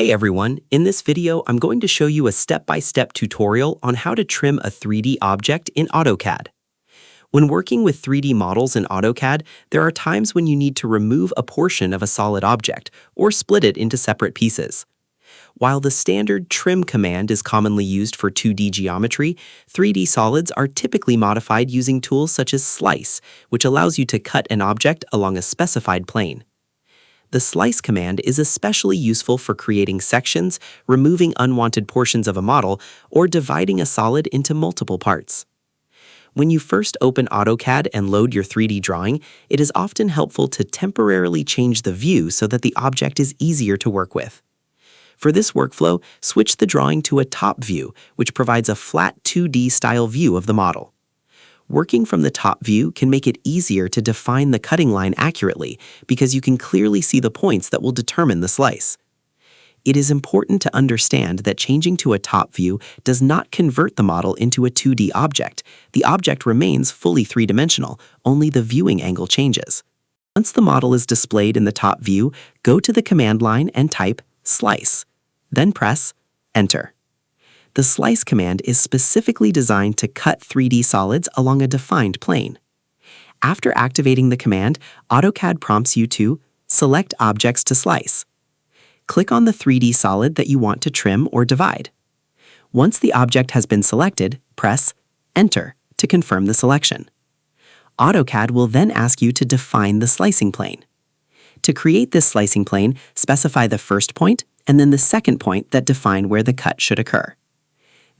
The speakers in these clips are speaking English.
Hey everyone, in this video I'm going to show you a step-by-step tutorial on how to trim a 3D object in AutoCAD. When working with 3D models in AutoCAD, there are times when you need to remove a portion of a solid object or split it into separate pieces. While the standard trim command is commonly used for 2D geometry, 3D solids are typically modified using tools such as slice, which allows you to cut an object along a specified plane. The slice command is especially useful for creating sections, removing unwanted portions of a model, or dividing a solid into multiple parts. When you first open AutoCAD and load your 3D drawing, it is often helpful to temporarily change the view so that the object is easier to work with. For this workflow, switch the drawing to a top view, which provides a flat 2D style view of the model. Working from the top view can make it easier to define the cutting line accurately because you can clearly see the points that will determine the slice. It is important to understand that changing to a top view does not convert the model into a 2D object. The object remains fully three-dimensional, only the viewing angle changes. Once the model is displayed in the top view, go to the command line and type slice, then press Enter. The slice command is specifically designed to cut 3D solids along a defined plane. After activating the command, AutoCAD prompts you to select objects to slice. Click on the 3D solid that you want to trim or divide. Once the object has been selected, press Enter to confirm the selection. AutoCAD will then ask you to define the slicing plane. To create this slicing plane, specify the first point and then the second point that define where the cut should occur.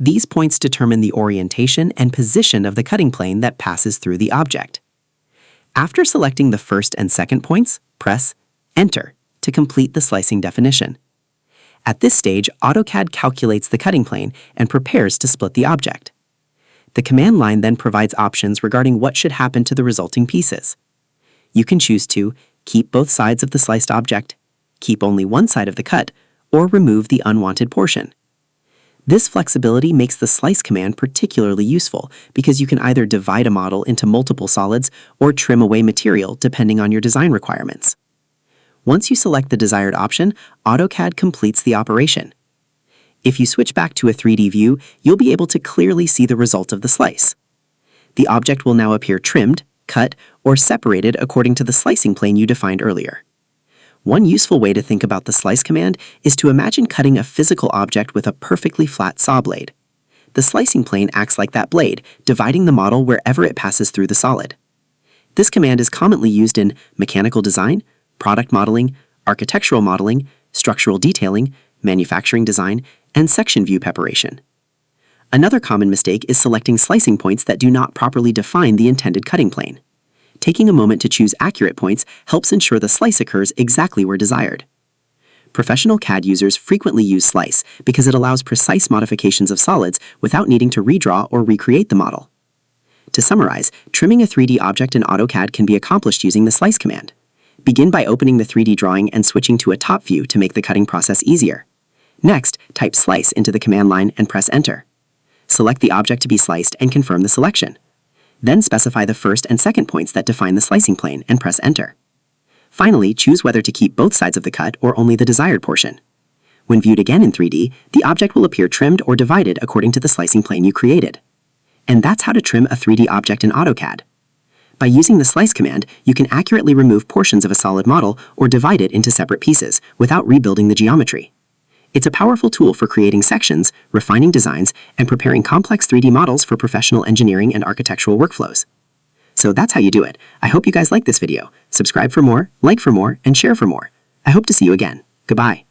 These points determine the orientation and position of the cutting plane that passes through the object. After selecting the first and second points, press Enter to complete the slicing definition. At this stage, AutoCAD calculates the cutting plane and prepares to split the object. The command line then provides options regarding what should happen to the resulting pieces. You can choose to keep both sides of the sliced object, keep only one side of the cut, or remove the unwanted portion. This flexibility makes the slice command particularly useful because you can either divide a model into multiple solids or trim away material depending on your design requirements. Once you select the desired option, AutoCAD completes the operation. If you switch back to a 3D view, you'll be able to clearly see the result of the slice. The object will now appear trimmed, cut, or separated according to the slicing plane you defined earlier. One useful way to think about the slice command is to imagine cutting a physical object with a perfectly flat saw blade. The slicing plane acts like that blade, dividing the model wherever it passes through the solid. This command is commonly used in mechanical design, product modeling, architectural modeling, structural detailing, manufacturing design, and section view preparation. Another common mistake is selecting slicing points that do not properly define the intended cutting plane. Taking a moment to choose accurate points helps ensure the slice occurs exactly where desired. Professional CAD users frequently use slice because it allows precise modifications of solids without needing to redraw or recreate the model. To summarize, trimming a 3D object in AutoCAD can be accomplished using the slice command. Begin by opening the 3D drawing and switching to a top view to make the cutting process easier. Next, type slice into the command line and press Enter. Select the object to be sliced and confirm the selection. Then specify the first and second points that define the slicing plane and press Enter. Finally, choose whether to keep both sides of the cut or only the desired portion. When viewed again in 3D, the object will appear trimmed or divided according to the slicing plane you created. And that's how to trim a 3D object in AutoCAD. By using the slice command, you can accurately remove portions of a solid model or divide it into separate pieces without rebuilding the geometry. It's a powerful tool for creating sections, refining designs, and preparing complex 3D models for professional engineering and architectural workflows. So that's how you do it. I hope you guys like this video. Subscribe for more, like for more, and share for more. I hope to see you again. Goodbye.